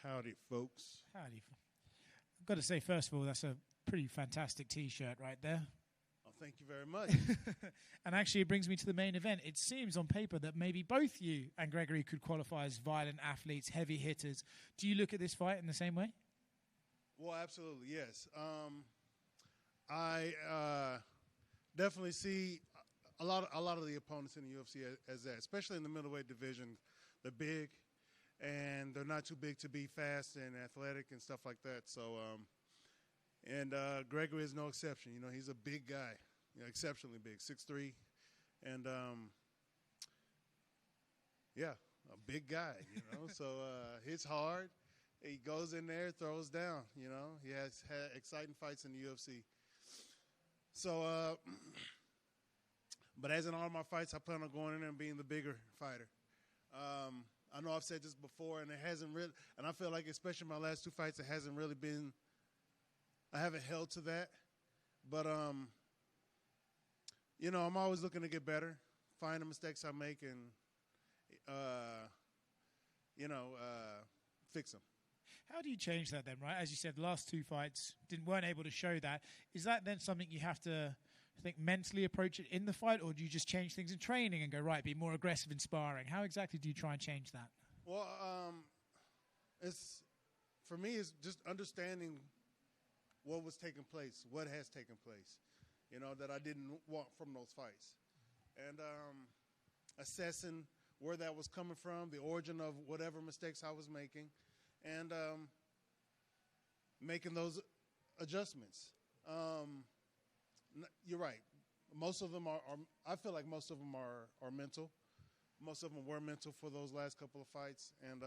Howdy, folks. Howdy. I've got to say, first of all, that's a pretty fantastic T-shirt right there. Oh, thank you very much. And actually, it brings me to the main event. It seems on paper that maybe both you and Gregory could qualify as violent athletes, heavy hitters. Do you look at this fight in the same way? Well, absolutely, yes. I definitely see a lot of the opponents in the UFC as that, especially in the middleweight division. They're big, and they're not too big to be fast and athletic and stuff like that. So, Gregory is no exception. You know, he's a big guy, exceptionally big, 6'3", and yeah, a big guy. So hits hard. He goes in there, throws down. He has had exciting fights in the UFC. So, but as in all of my fights, I plan on going in there and being the bigger fighter. I know I've said this before, and it hasn't really, and I feel like especially my last two fights, it hasn't really been, I haven't held to that. But, I'm always looking to get better, find the mistakes I make, and, fix them. How do you change that then, right? As you said, the last two fights weren't able to show that. Is that then something you have to, mentally approach it in the fight, or do you just change things in training and go, right, be more aggressive in sparring? How exactly do you try and change that? Well, for me, it's just understanding what was taking place, what has taken place, that I didn't want from those fights. And assessing where that was coming from, the origin of whatever mistakes I was making, and making those adjustments. You're right. Most of them are I feel like most of them are mental. Most of them were mental for those last couple of fights, and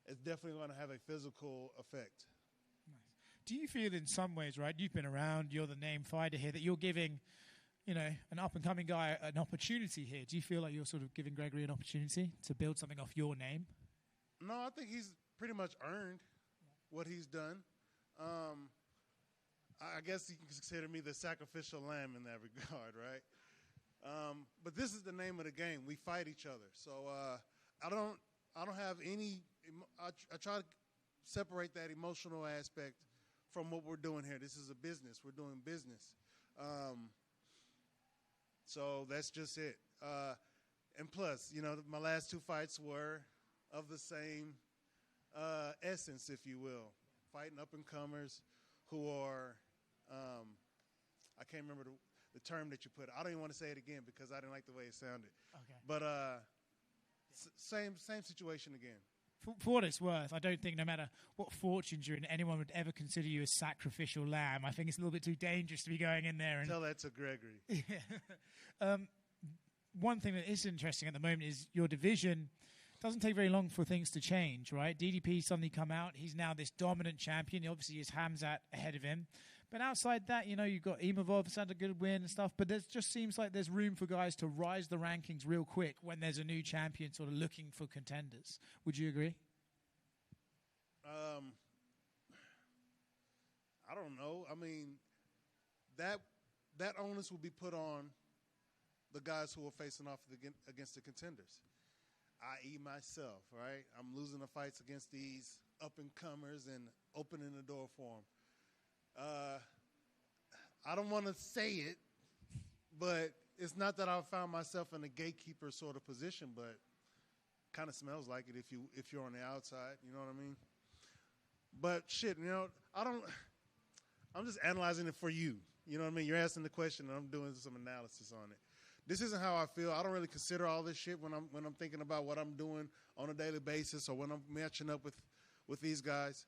it's definitely going to have a physical effect. Nice. Do you feel in some ways, right, you've been around, you're the name fighter here, that you're giving, an up-and-coming guy an opportunity here? Do you feel like you're sort of giving Gregory an opportunity to build something off your name? No, I think he's pretty much earned what he's done. I guess you can consider me the sacrificial lamb in that regard, right? But this is the name of the game. We fight each other. So I don't have any. I try to separate that emotional aspect from what we're doing here. This is a business. We're doing business. So that's just it. And plus, my last two fights were of the same essence, if you will, fighting up-and-comers who are. I can't remember the term that you put. I don't even want to say it again because I didn't like the way it sounded. Okay. But same situation again. For what it's worth, I don't think no matter what fortunes you're in, anyone would ever consider you a sacrificial lamb. I think it's a little bit too dangerous to be going in there. Tell that to Gregory. Yeah. One thing that is interesting at the moment is your division doesn't take very long for things to change, right? DDP suddenly come out. He's now this dominant champion. Obviously, his Hamzat ahead of him. But outside that, you've got Imavov's had a good win and stuff. But there just seems like there's room for guys to rise the rankings real quick when there's a new champion sort of looking for contenders. Would you agree? I don't know. I mean, that onus will be put on the guys who are facing off against the contenders. I.e. myself, right? I'm losing the fights against these up-and-comers and opening the door for them. I don't want to say it, but it's not that I found myself in a gatekeeper sort of position, but kind of smells like it if you're on the outside, you know what I mean? But shit, I'm just analyzing it for you. You know what I mean? You're asking the question, and I'm doing some analysis on it. This isn't how I feel. I don't really consider all this shit when I'm thinking about what I'm doing on a daily basis or when I'm matching up with these guys.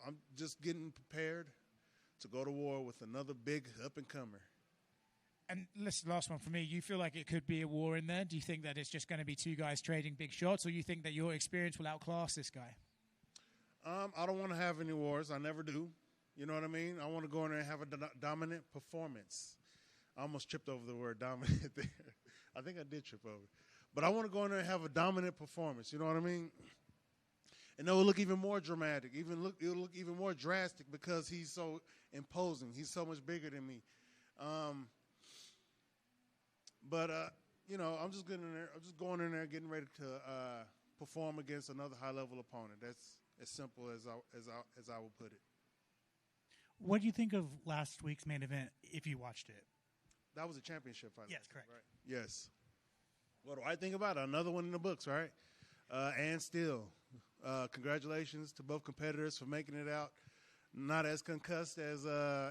I'm just getting prepared to go to war with another big up-and-comer. And listen, last one for me. You feel like it could be a war in there? Do you think that it's just going to be two guys trading big shots, or you think that your experience will outclass this guy? I don't want to have any wars. I never do. You know what I mean? I want to go in there and have a dominant performance. I almost tripped over the word dominant there. I think I did trip over it. But I want to go in there and have a dominant performance. You know what I mean? And it will look even more dramatic. It'll look even more drastic because he's so imposing. He's so much bigger than me. But I'm just getting in there. I'm just going in there, getting ready to perform against another high-level opponent. That's as simple as I will put it. What do you think of last week's main event, if you watched it? That was a championship fight. Yes, correct. Right? Yes. What do I think about it? Another one in the books, right? And still, congratulations to both competitors for making it out. Not as concussed as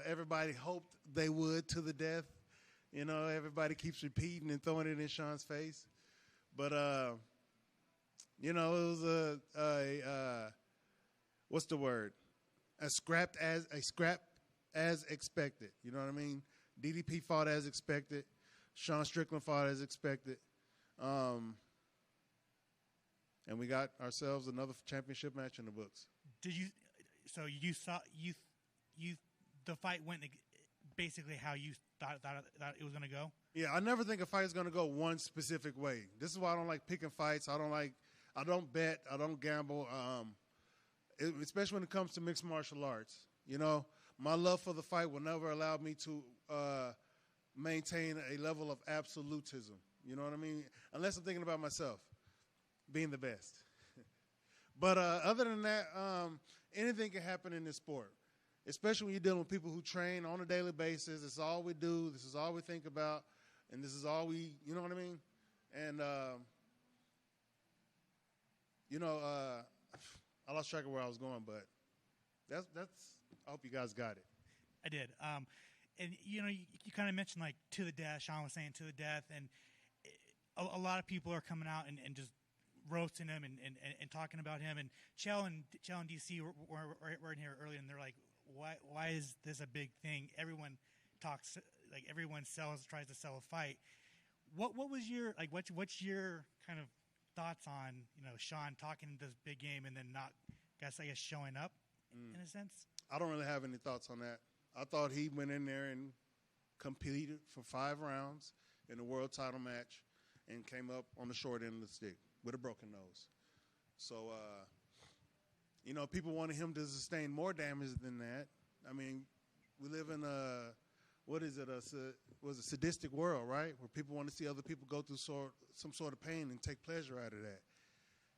everybody hoped they would to the death. Everybody keeps repeating and throwing it in Sean's face. But, it was what's the word? A scrap as expected. You know what I mean? DDP fought as expected. Sean Strickland fought as expected. And we got ourselves another championship match in the books. So you saw the fight went basically how you thought it was going to go? Yeah, I never think a fight is going to go one specific way. This is why I don't like picking fights. I don't bet. I don't gamble. Especially when it comes to mixed martial arts. My love for the fight will never allow me to maintain a level of absolutism. You know what I mean? Unless I'm thinking about myself being the best. But other than that, anything can happen in this sport, especially when you're dealing with people who train on a daily basis. This is all we do. This is all we think about. And this is all you know what I mean? And, I lost track of where I was going, but that's. I hope you guys got it. I did. And, you kind of mentioned, like, to the death. Sean was saying to the death. And a lot of people are coming out and just roasting him and talking about him. And Chell and DC were in here earlier, and they're like, why is this a big thing? Everyone talks, like, everyone tries to sell a fight. What was your, like, what's your kind of thoughts on, Sean talking this big game and then not, I guess showing up in a sense? I don't really have any thoughts on that. I thought he went in there and competed for 5 rounds in a world title match and came up on the short end of the stick with a broken nose. So, people wanted him to sustain more damage than that. I mean, we live in a sadistic world, right? Where people want to see other people go through some sort of pain and take pleasure out of that.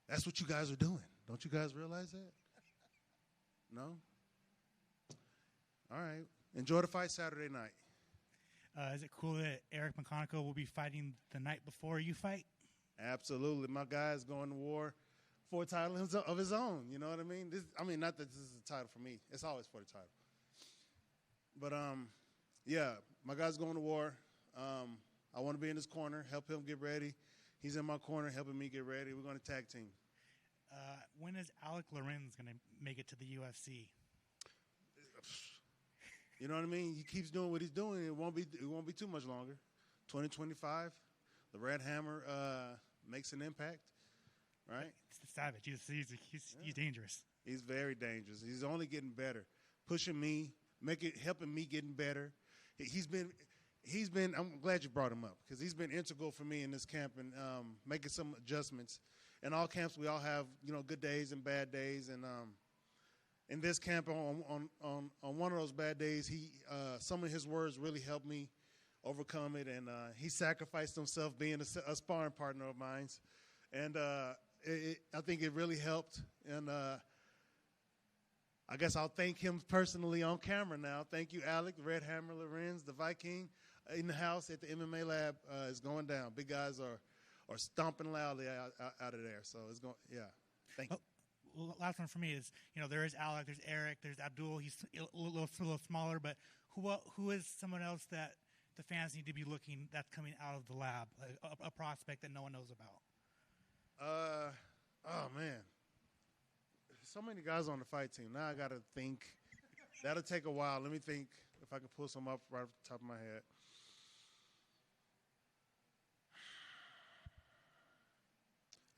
That's what you guys are doing. Don't you guys realize that? No? All right. Enjoy the fight Saturday night. Is it cool that Eric McConaughey will be fighting the night before you fight? Absolutely. My guy is going to war for a title of his own. You know what I mean? Not that this is a title for me. It's always for the title. But, my guy's going to war. I want to be in his corner, help him get ready. He's in my corner helping me get ready. We're going to tag team. When is Alec Lorenz going to make it to the UFC? You know what I mean? He keeps doing what he's doing. It won't be too much longer. 2025, the Red Hammer makes an impact, right? It's savage. He's dangerous. He's very dangerous. He's only getting better, pushing me, helping me getting better. He's been. I'm glad you brought him up because he's been integral for me in this camp and making some adjustments. In all camps, we all have good days and bad days, and in this camp, on one of those bad days, some of his words really helped me overcome it, and he sacrificed himself being a sparring partner of mine, and I think it really helped, and I guess I'll thank him personally on camera now. Thank you, Alec, the Red Hammer Lorenz, the Viking in the house at the MMA lab is going down. Big guys are stomping loudly out of there, so it's going, yeah. Thank you. Last one for me is, there is Alec, there's Eric, there's Abdul. He's a little smaller, but who is someone else that the fans need to be looking that's coming out of the lab, a prospect that no one knows about? Oh, man. So many guys on the fight team. Now I got to think. That'll take a while. Let me think if I can pull some up right off the top of my head.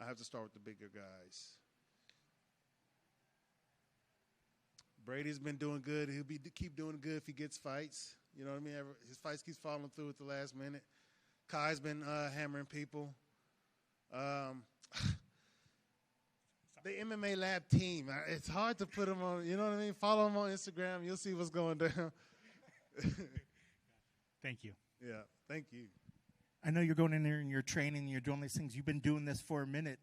I have to start with the bigger guys. Brady's been doing good. He'll keep doing good if he gets fights. You know what I mean? His fights keeps falling through at the last minute. Kai's been hammering people. The MMA Lab team. It's hard to put them on. You know what I mean? Follow them on Instagram. You'll see what's going down. Thank you. Yeah, thank you. I know you're going in there and you're training, you're doing these things. You've been doing this for a minute.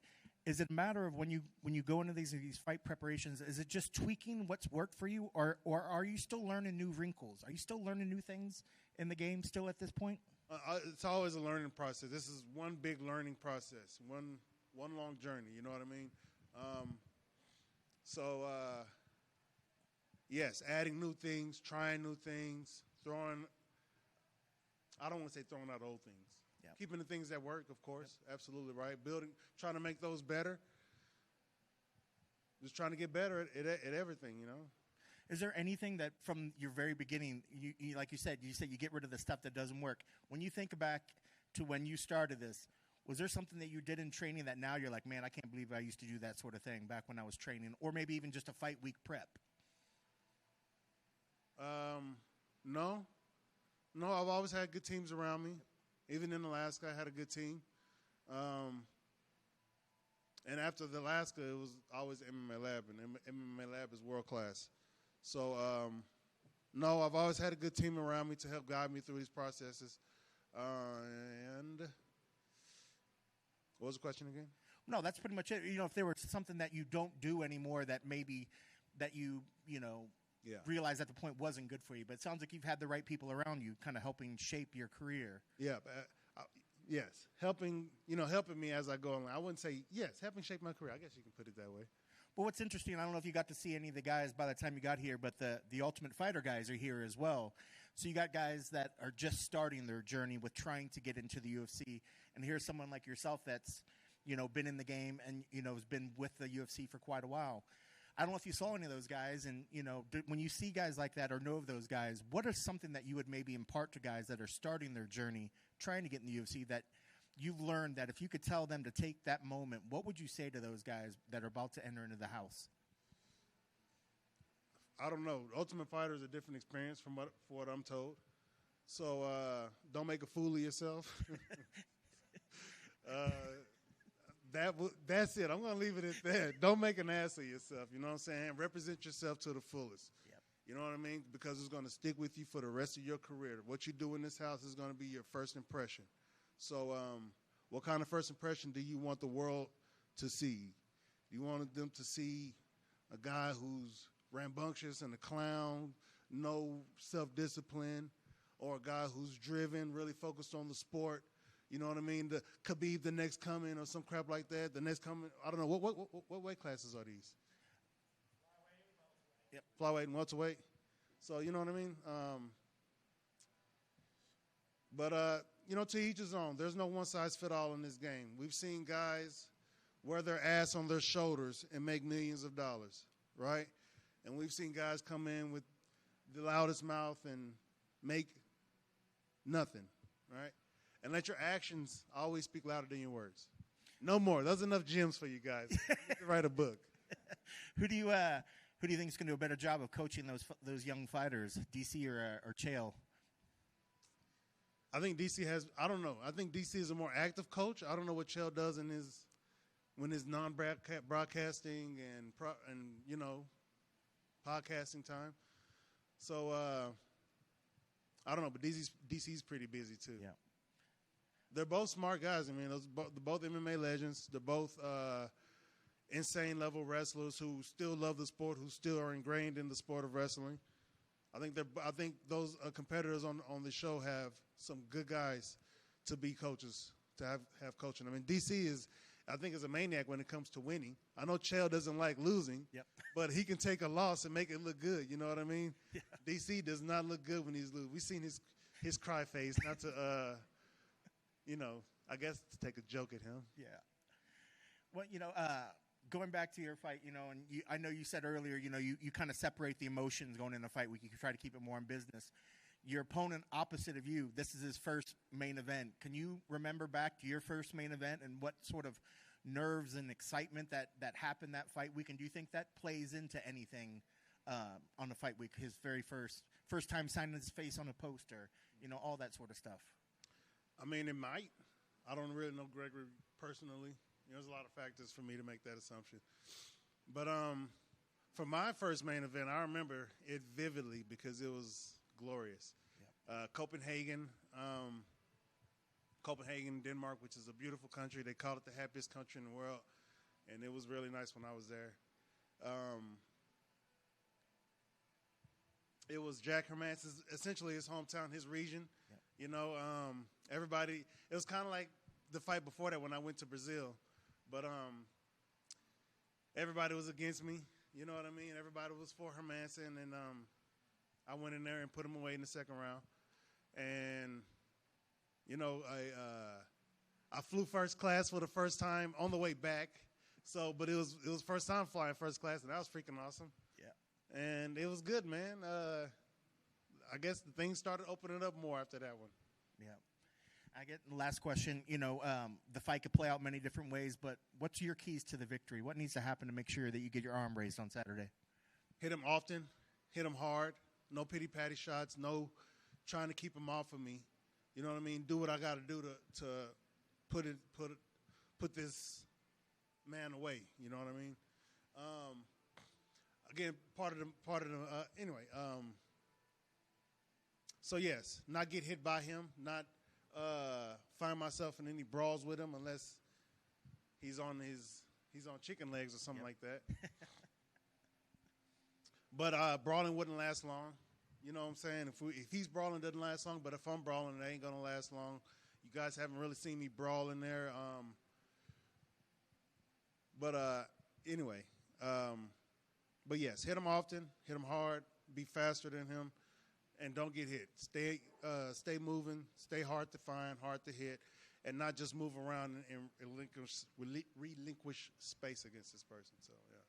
Is it a matter of when you go into these fight preparations, is it just tweaking what's worked for you, or are you still learning new wrinkles? Are you still learning new things in the game still at this point? It's always a learning process. This is one big learning process, one long journey. You know what I mean? Yes, adding new things, trying new things, I don't want to say throwing out old things. Yep. Keeping the things that work, of course, yep. Absolutely right. Trying to make those better. Just trying to get better at everything, you know. Is there anything that from your very beginning, you like you said you get rid of the stuff that doesn't work. When you think back to when you started this, was there something that you did in training that now you're like, man, I can't believe I used to do that sort of thing back when I was training, or maybe even just a fight week prep? No, I've always had good teams around me. Even in Alaska, I had a good team. And after the Alaska, it was always MMA Lab, and MMA Lab is world class. So, no, I've always had a good team around me to help guide me through these processes. And what was the question again? No, that's pretty much it. You know, if there was something that you don't do anymore that maybe that you realized at the point wasn't good for you, but it sounds like you've had the right people around you kind of helping shape your career. Yeah, yes, helping me as I go along. I wouldn't say yes, helping shape my career. I guess you can put it that way. Well, what's interesting, I don't know if you got to see any of the guys by the time you got here, but the Ultimate Fighter guys are here as well. So you got guys that are just starting their journey with trying to get into the UFC, and here's someone like yourself that's, been in the game and, has been with the UFC for quite a while. I don't know if you saw any of those guys, and, when you see guys like that or know of those guys, what is something that you would maybe impart to guys that are starting their journey, trying to get in the UFC, that you've learned that if you could tell them to take that moment, what would you say to those guys that are about to enter into the house? I don't know. Ultimate Fighter is a different experience from what I'm told. So don't make a fool of yourself. That's it. I'm going to leave it at that. Don't make an ass of yourself. You know what I'm saying? Represent yourself to the fullest. Yep. You know what I mean? Because it's going to stick with you for the rest of your career. What you do in this house is going to be your first impression. So what kind of first impression do you want the world to see? Do you want them to see a guy who's rambunctious and a clown, no self-discipline, or a guy who's driven, really focused on the sport? You know what I mean? The Khabib, the next coming, or some crap like that. The next coming, I don't know. What weight classes are these? Yep. Flyweight and welterweight. So you know what I mean? To each his own. There's no one-size-fit-all in this game. We've seen guys wear their ass on their shoulders and make millions of dollars, right? And we've seen guys come in with the loudest mouth and make nothing, right? And let your actions always speak louder than your words. No more. Those are enough gems for you guys. You can write a book. Who do you think is going to do a better job of coaching those young fighters, DC or Chael? I think DC has. I don't know. I think DC is a more active coach. I don't know what Chael does when his non-broadcasting and podcasting time. So I don't know, but DC's pretty busy too. Yeah. They're both smart guys. I mean, they're both MMA legends. They're both insane level wrestlers who still love the sport, who still are ingrained in the sport of wrestling. I think those competitors on the show have some good guys to be coaches, to have coaching. I mean, DC is a maniac when it comes to winning. I know Chael doesn't like losing, yep. But he can take a loss and make it look good. You know what I mean? Yeah. DC does not look good when he's losing. We've seen his cry face, not to I guess to take a joke at him. Yeah. Well, going back to your fight, and I know you said earlier, you kind of separate the emotions going into a fight week. You can try to keep it more in business. Your opponent opposite of you, this is his first main event. Can you remember back to your first main event and what sort of nerves and excitement that happened that fight week? And do you think that plays into anything on the fight week? His very first time signing his face on a poster, all that sort of stuff. I mean, it might. I don't really know Gregory personally. There's a lot of factors for me to make that assumption. But for my first main event, I remember it vividly because it was glorious. Yep. Copenhagen, Copenhagen, Denmark, which is a beautiful country. They call it the happiest country in the world, and it was really nice when I was there. It was Jack Hermance's, essentially his hometown, his region. Yeah. You know, everybody. It was kind of like the fight before that when I went to Brazil, but everybody was against me. You know what I mean? Everybody was for Hermance, and I went in there and put him away in the second round. And you know, I flew first class for the first time on the way back. So, but it was first time flying first class, and that was freaking awesome. Yeah. And it was good, man. I guess the things started opening up more after that one. Yeah. I get the last question. You know, the fight could play out many different ways, but what's your keys to the victory? What needs to happen to make sure that you get your arm raised on Saturday? Hit him often, hit him hard. No pity-patty shots. No trying to keep him off of me. You know what I mean? Do what I got to do to put this man away. You know what I mean? Again, anyway. So yes, not get hit by him, not find myself in any brawls with him unless he's on chicken legs or something like that. But brawling wouldn't last long. You know what I'm saying? If he's brawling, it doesn't last long. But if I'm brawling, it ain't gonna last long. You guys haven't really seen me brawl in there. Anyway. But yes, hit him often, hit him hard, be faster than him, and don't get hit. Stay moving, stay hard to find, hard to hit, and not just move around and relinquish space against this person. So yeah.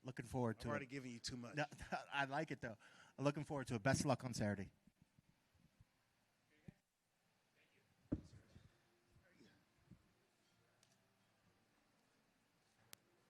Looking forward to it. I'm already giving you too much. No, I like it though. Looking forward to it. Best of luck on Saturday.